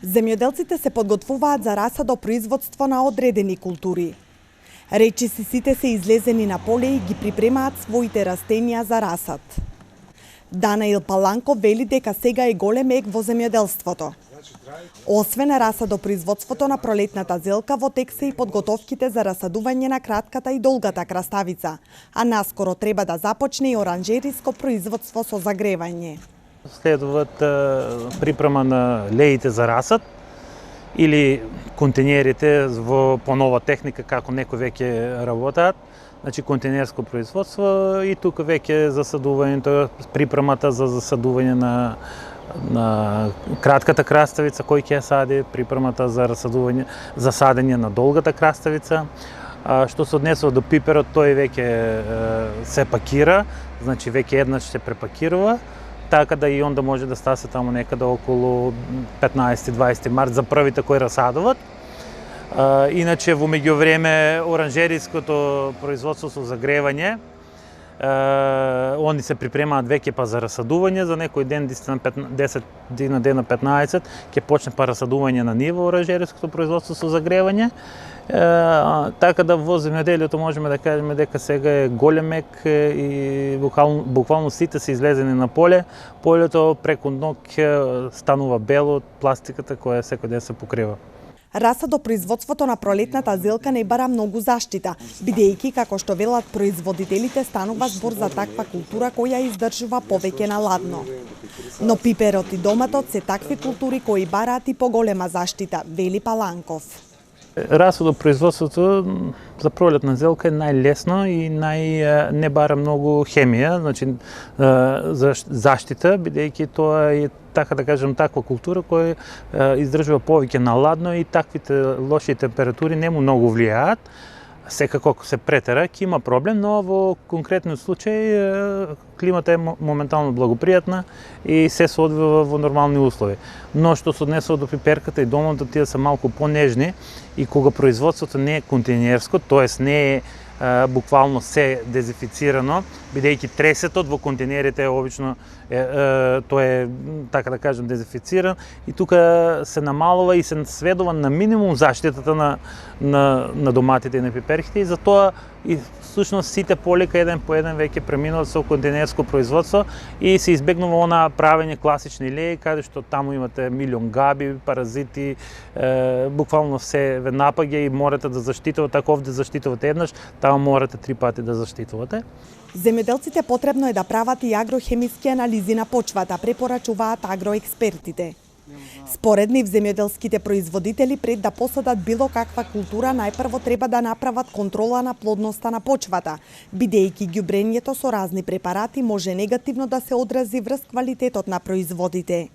Земјоделците се подготвуваат за расадо производство на одредени култури. Речиси сите се излезени на поле и ги припремаат своите растенија за расад. Данаил Паланков вели дека сега е голем ек во земјоделството. Освен расадопроизводството на пролетната зелка, во тек се и подготовките за расадување на кратката и долгата краставица, а наскоро треба да започне и оранжериско производство со загревање. Следуват припрема на леите за расад или контейнерите во понова техника како некои веќе работат. Значи контейнерско производство и тука веќе засадувањето, припремата за засадување на кратката краставица кој ќе сади, припремата за садење на долгата краставица. Што се однесува до пиперот, тој веќе се пакира, значи веќе еднаш се препакирува, така да и он да може да стасе таму некаде околу 15-20 март за првите кои расадуват. Иначе во меѓувреме оранжериското производство со загревање, они се припремаат веќе па за расадување, за некој ден 10 дена 15 ќе почне па расадување на ниво оранжериското производство со загревање. Така да во земјоделието можеме да кажеме дека сега е голем ек и буквално сите се излезени на поле. Полето преку ног станува бело од пластиката која секој ден се покрива. Расадопроизводството на пролетната зелка не бара многу заштита, бидејќи, како што велат производителите, станува збор за таква култура која издржува повеќе на ладно. Но пиперот и доматот се такви култури кои бараат и поголема заштита, вели Паланков. Расадопроизводството за пролетна зелка е најлесно и не бара многу хемија, значи за заштита, бидејќи тоа е, така да кажем, таква култура која издржува повеќе на ладно и таквите лоши температури не му многу влијаат. Секако ако се претера, ќе има проблем, но во конкретниот случај климата е моментално благопријатна и се одвива во нормални услови. Но што се однесува до пиперката и доматот, тие се малку понежни и кога производството не е контейнерско, тоест не е буквално се дезинфицирано, бидејќи тресетот во контейнерите е обично тој е, така да кажем, дезинфициран и тука се намалува и се сведува на минимум заштитата на доматите и на пиперките и затоа и всушност сите полека еден по еден веќе преминуваат со контейнерско производство и се избегнува она правење класични леи каде што таму имате милион габи, паразити, буквално се ве напаѓа и морате да заштитувате, ако овде заштитувате еднаш, таму морате 3 пати да заштитувате. Земјоделците потребно е да прават и агрохемиски анализи на почвата, препорачуваат агроекспертите. Според нив, земјоделските производители пред да посадат било каква култура, најпрво треба да направат контрола на плодноста на почвата, бидејќи ѓубрењето со разни препарати може негативно да се одрази врз квалитетот на производите.